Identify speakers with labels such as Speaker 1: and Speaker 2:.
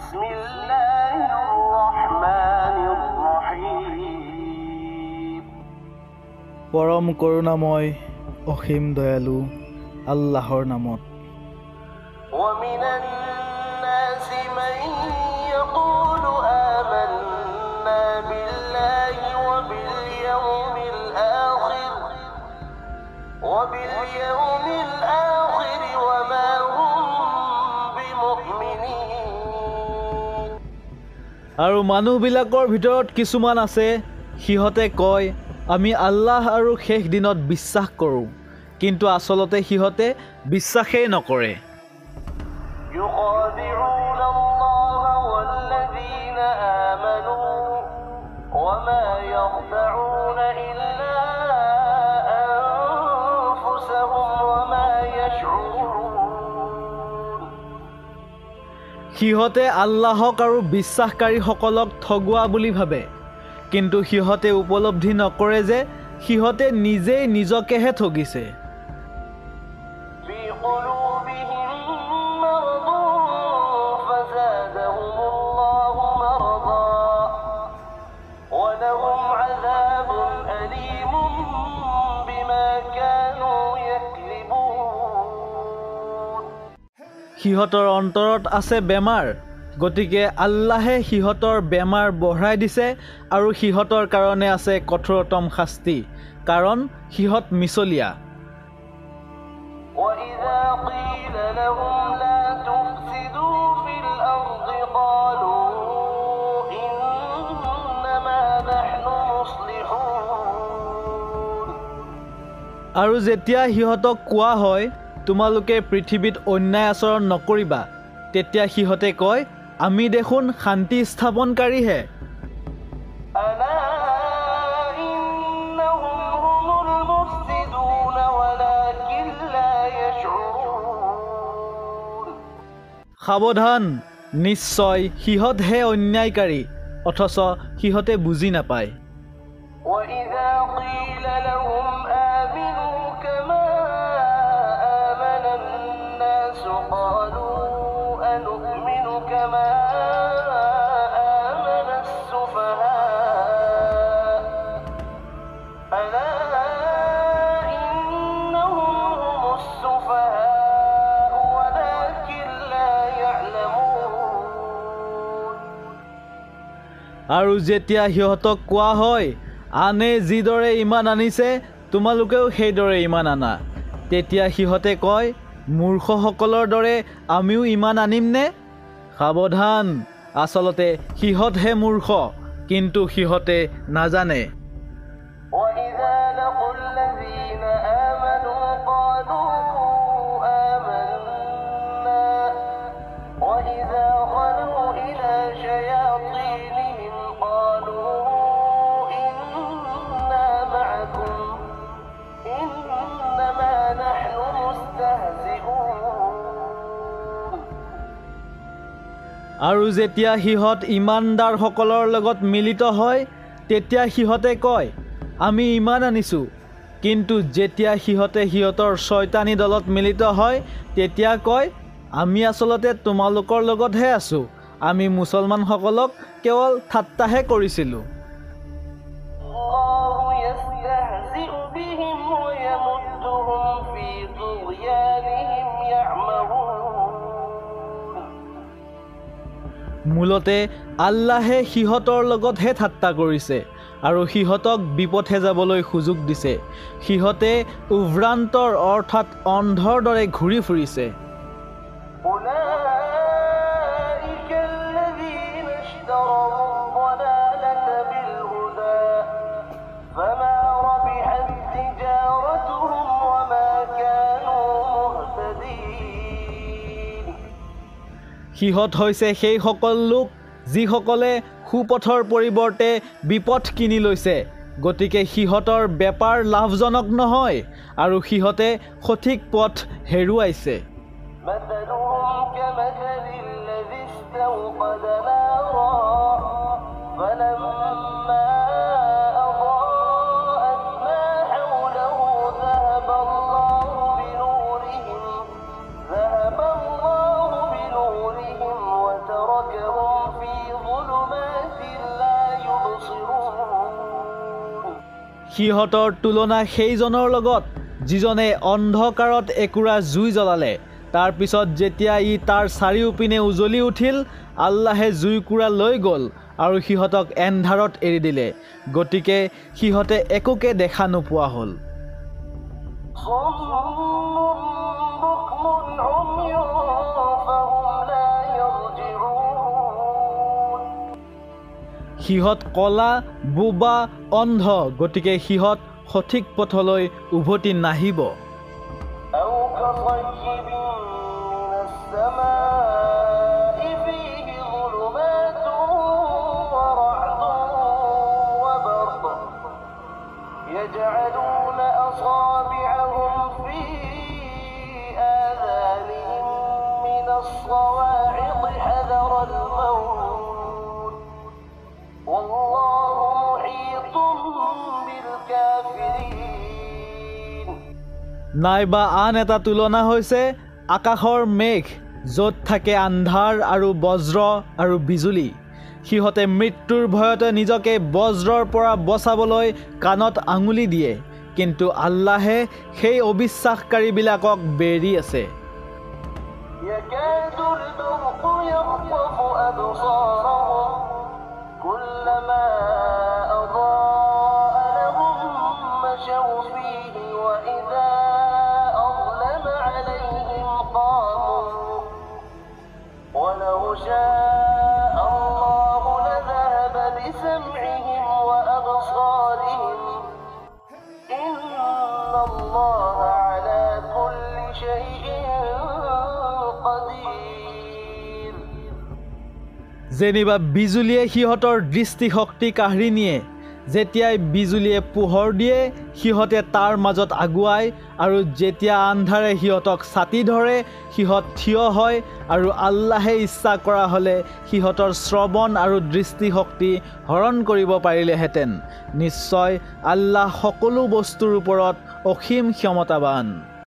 Speaker 1: بسم الله الرحمن الرحيم
Speaker 2: পৰম করুণাময় অসীম দয়ালু আল্লাহর নামত
Speaker 1: ومن الناس من يقول آمنا بالله وباليوم الآخر وما هم بمؤمنين
Speaker 2: আৰু মানুহবিলাকৰ ভিতৰত কিছুমান আছে সিহঁতে কয় আমি আল্লাহ আৰু শেষ দিনত বিশ্বাস কৰোঁ কিন্তু আচলতে সিহঁতে বিশ্বাসেই নকৰে
Speaker 1: يخادعون الله والذين آمنوا وما يخدعون إلا أنفسهم وما يشعرون
Speaker 2: সিহঁতে আল্লাহক আৰু বিশ্বাসকাৰীসকলক ঠগোৱা বুলি ভাবে কিন্তু সিহঁতে উপলব্ধি নকৰে যে সিহঁতে নিজেই নিজকেহে ঠগিছে
Speaker 1: في قلوبهم مرض فزادهم الله مرضا ولهم عذاب أليم بما كانوا يكذبون
Speaker 2: সিহঁতৰ অন্তৰত আছে বেমাৰ গতিকে আল্লাহে সিহঁতৰ বেমাৰ বঢ়াই দিছে আৰু সিহঁতৰ কাৰণে আছে কঠোৰতম শাস্তি কাৰণ সিহঁত মিছলীয়া
Speaker 1: وإذا قيل لهم لا تفسدوا في الأرض قالوا إنما نحن مصلحون
Speaker 2: আৰু যেতিয়া সিহঁতক কোৱা হয় তোমালোকে পৃথিৱীত অন্যায় আচৰণ নকৰিবা তেতিয়া সিহঁতে কয় আমি দেখোন শান্তি স্থাপনকাৰীহে
Speaker 1: ألا إنهم هم المفسدون ولكن لا يشعرون
Speaker 2: সাৱধান নিশ্চয় সিহঁতহে অন্যায়কাৰী অথচ সিহঁতে বুজি নাপায়
Speaker 1: وإذا قيل لهم آمنوا كما آمن الناس قالوا أنؤمن كما آمن السفهاء ألا إنهم هم السفهاء ولكن لا يعلمون
Speaker 2: আৰু যেতিয়া সিহঁতক কোৱা হয় আনে যিদৰে ইমান আনিছে তোমালোকেও সেইদৰে ইমান আনা তেতিয়া সিহঁতে কয় মূৰ্খসকলৰ দৰে আমিও ইমান আনিমনে সাৱধান আচলতে সিহঁতহে মূৰ্খ কিন্তু সিহঁতে নাজানে
Speaker 1: وإذا لقوا الذين آمنوا قالوا آمنا وإذا خلوا إلى شياطينهم قالوا إنا معكم إنما نحن مستهزئون
Speaker 2: আৰু যেতিয়া সিহঁত ইমানদাৰসকলৰ লগত মিলিত হয় তেতিয়া সিহঁতে কয় আমি ইমান আনিছোঁ কিন্তু যেতিয়া সিহঁতে সিহঁতৰ শয়তানী দলত মিলিত হয় তেতিয়া কয় আমি আচলতে তোমালোকৰ লগতহে আছোঁ আমি মুছলমানসকলক কেৱল ঠাট্টাহে কৰিছিলোঁ
Speaker 1: الله يستهزئ بهم ويمدهم في طغيانهم يعمهون
Speaker 2: মূলতে আল্লাহে সিহঁতৰ লগতহে ঠাট্টা কৰিছে আৰু সিহঁতক বিপথে যাবলৈ সুযোগ দিছে সিহঁতে উভ্ৰান্তৰ অৰ্থাৎ অন্ধৰ দৰে ঘূৰি ফুৰিছে
Speaker 1: أولئك الذين اشتروا الضلالة بالهدى فما ربحت تجارتهم وما كانوا مهتدين
Speaker 2: সিহঁত হৈছে সেই সকল লোক যিসকলে সুপথৰ পৰিৱৰ্তে বিপথ কিনি লৈছে গতিকে সিহঁতৰ বেপাৰ লাভজনক নহয় আৰু সিহঁতে সঠিক পথ হেৰুৱাইছে
Speaker 1: مثلهم كمثل الذي استوقد نارا فلما أضاءت ما حوله ذهب الله بنورهم وتركهم
Speaker 2: সিহঁতৰ তুলনা সেইজনৰ লগত যিজনে অন্ধকাৰত একুৰা জুই জ্বলালে, তাৰ পিছত যেতিয়া ই তাৰ চাৰিওপিনে উজ্বলি উঠিল, আল্লাহে জুইকুৰা লৈ গ'ল আৰু সিহঁতক এন্ধাৰত এৰি দিলে, গতিকে সিহঁতে একোকে দেখা নোপোৱা হ'ল। সিহঁত কলা, বোবা, অন্ধ, গতিকে সিহঁত সঠিক পথলৈ উভতি নাহিব।
Speaker 1: أو كصيب من السماء فيه ظلمات ورعد وبرق يجعلون أصابعهم في آذانهم من الصواعق حذر الموت والله محيط بالكافرين।
Speaker 2: নাইবা আন এটা তুলনা হৈছে আকাশৰ মেঘ, য'ত থাকে আন্ধাৰ আৰু বজ্ৰ আৰু বিজুলী। সিহঁতে মৃত্যুৰ ভয়তে নিজকে বজ্ৰৰ পৰা বচাবলৈ কাণত আঙুলি দিয়ে, কিন্তু আল্লাহে সেই অবিশ্বাসকাৰীবিলাকক বেৰি আছে।
Speaker 1: يكاد البرق يخطف أبصارهم كلما أضاء لهم مشوا فيه وإذا أظلم عليهم قاموا ولو شاء الله لذهب بسمعهم وأبصارهم إن الله على كل شيء قدير।
Speaker 2: যেনিবা বিজুলীয়ে সিহঁতৰ দৃষ্টিশক্তি কাঢ়ি নিয়ে, যেতিয়াই বিজুলীয়ে পোহৰ দিয়ে সিহঁতে তাৰ মাজত আগুৱাই, আৰু যেতিয়া আন্ধাৰে সিহঁতক ছাতি ধৰে সিহঁত থিয় হয়, আৰু আল্লাহে ইচ্ছা কৰা হ'লে সিহঁতৰ শ্ৰৱণ আৰু দৃষ্টিশক্তি হৰণ কৰিব পাৰিলেহেঁতেন। নিশ্চয় আল্লাহ সকলো বস্তুৰ ওপৰত অসীম ক্ষমতাৱান।